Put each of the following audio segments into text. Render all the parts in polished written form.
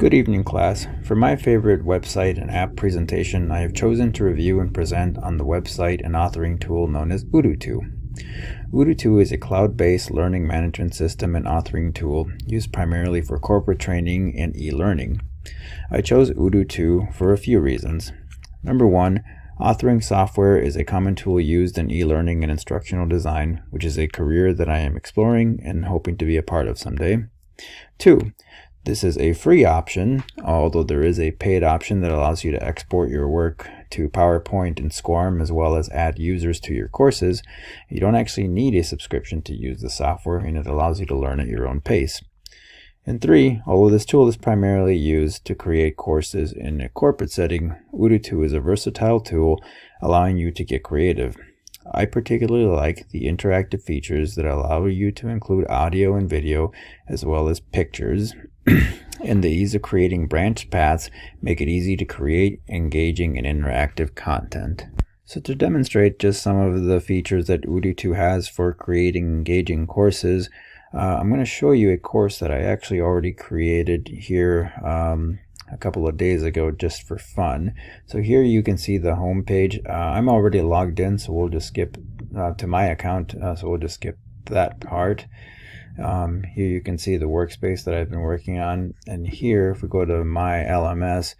Good evening, class. For my favorite website and app presentation, I have chosen to review and present on the website and authoring tool known as UDUTU. UDUTU is a cloud-based learning management system and authoring tool used primarily for corporate training and e-learning. I chose UDUTU for a few reasons. Number one, authoring software is a common tool used in e-learning and instructional design, which is a career that I am exploring and hoping to be a part of someday. Two, this is a free option, although there is a paid option that allows you to export your work to PowerPoint and SCORM as well as add users to your courses. You don't actually need a subscription to use the software, and it allows you to learn at your own pace. And three, although this tool is primarily used to create courses in a corporate setting, UDUTU is a versatile tool allowing you to get creative. I particularly like the interactive features that allow you to include audio and video as well as pictures. And the ease of creating branched paths make it easy to create engaging and interactive content. So to demonstrate just some of the features that UDUTU has for creating engaging courses, I'm going to show you a course that I actually already created here a couple of days ago just for fun. So here you can see the home page. I'm already logged in, so we'll just skip to my account, so we'll just skip that part. Here you can see the workspace that I've been working on, and here if we go to my LMS,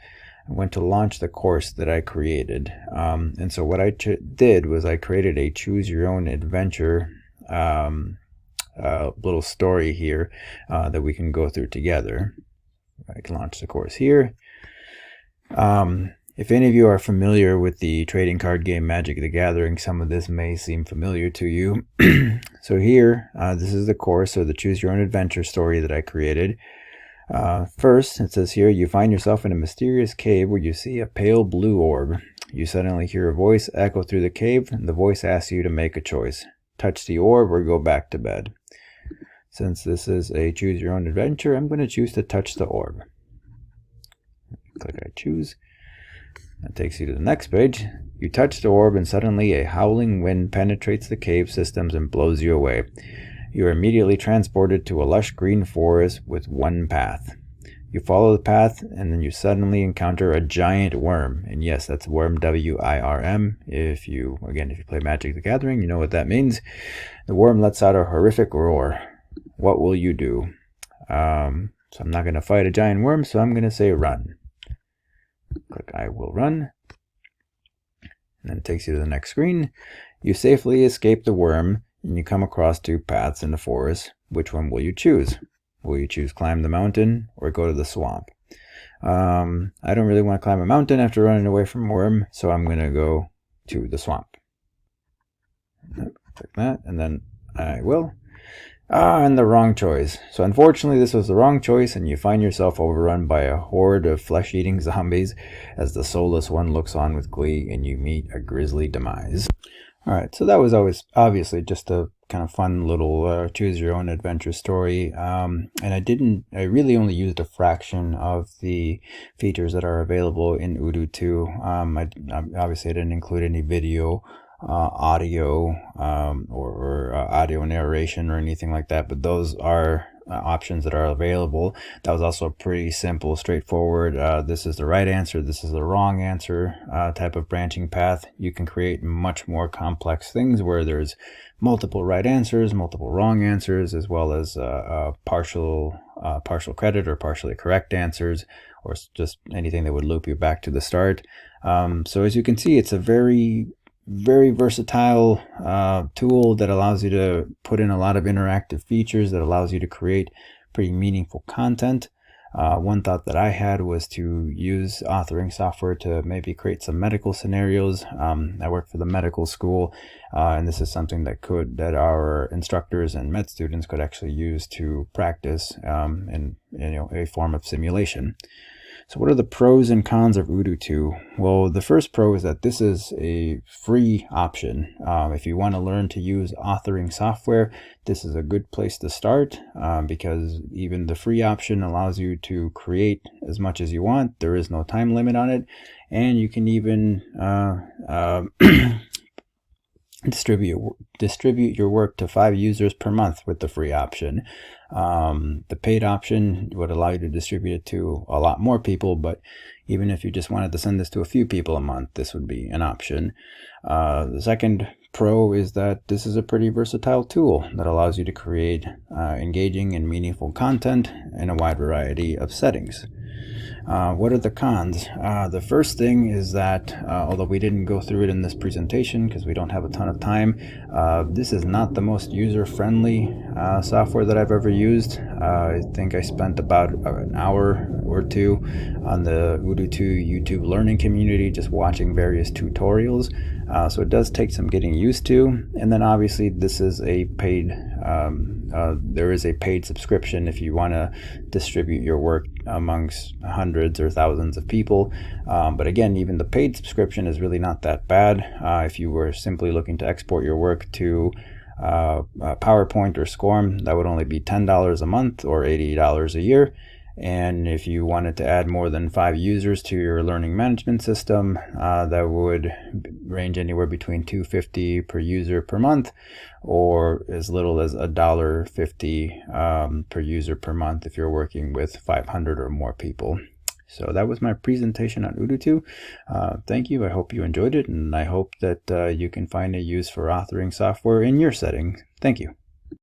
I went to launch the course that I created, and so what I did was I created a choose your own adventure little story here that we can go through together. I can launch the course here. If any of you are familiar with the trading card game Magic the Gathering, some of this may seem familiar to you. So here, this is the course, or the Choose Your Own Adventure story that I created. First, it says here, you find yourself in a mysterious cave where you see a pale blue orb. You suddenly hear a voice echo through the cave, and the voice asks you to make a choice. Touch the orb or go back to bed. Since this is a Choose Your Own Adventure, I'm going to choose to touch the orb. Click I choose. That takes you to the next page. You touch the orb and suddenly a howling wind penetrates the cave systems and blows you away. You are immediately transported to a lush green forest with one path. You follow the path and then you suddenly encounter a giant worm. And yes, that's worm, W-I-R-M. If you play Magic the Gathering, you know what that means. The worm lets out a horrific roar. What will you do? So I'm not going to fight a giant worm, so I'm going to say run. Click I will run. And then it takes you to the next screen. You safely escape the worm and you come across two paths in the forest. Which one will you choose? Will you choose climb the mountain or go to the swamp? I don't really want to climb a mountain after running away from a worm, so I'm going to go to the swamp. Click that, and then I will. And the wrong choice. So unfortunately this was the wrong choice, and you find yourself overrun by a horde of flesh-eating zombies as the soulless one looks on with glee and you meet a grisly demise. Alright, so that was obviously just a kind of fun little choose your own adventure story, and I really only used a fraction of the features that are available in UDUTU. Obviously I didn't include any video, audio, or audio narration or anything like that, but those are options that are available. That was also pretty simple, straightforward. This is the right answer, this is the wrong answer type of branching path. You can create much more complex things where there's multiple right answers, multiple wrong answers, as well as partial credit or partially correct answers, or just anything that would loop you back to the start. So as you can see, it's a very versatile tool that allows you to put in a lot of interactive features, that allows you to create pretty meaningful content. One thought that I had was to use authoring software to maybe create some medical scenarios. I work for the medical school, and this is something that our instructors and med students could actually use to practice in a form of simulation. So what are the pros and cons of UDUTU? Well, the first pro is that this is a free option. If you want to learn to use authoring software, this is a good place to start because even the free option allows you to create as much as you want. There is no time limit on it, and you can even distribute your work to 5 users per month with the free option. The paid option would allow you to distribute it to a lot more people, but even if you just wanted to send this to a few people a month, this would be an option. The second pro is that this is a pretty versatile tool that allows you to create engaging and meaningful content in a wide variety of settings. What are the cons? The first thing is that, although we didn't go through it in this presentation because we don't have a ton of time, this is not the most user-friendly software that I've ever used. I think I spent about an hour or two on the UDUTU YouTube learning community just watching various tutorials. So it does take some getting used to. And then obviously this is a paid, there is a paid subscription if you want to distribute your work amongst hundreds or thousands of people. But again, even the paid subscription is really not that bad. If you were simply looking to export your work to PowerPoint or SCORM, that would only be $10 a month or $80 a year. And if you wanted to add more than 5 users to your learning management system, that would range anywhere between $2.50 per user per month, or as little as $1.50 per user per month if you're working with 500 or more people. So that was my presentation on UDUTU. Thank you. I hope you enjoyed it, and I hope that you can find a use for authoring software in your setting. Thank you.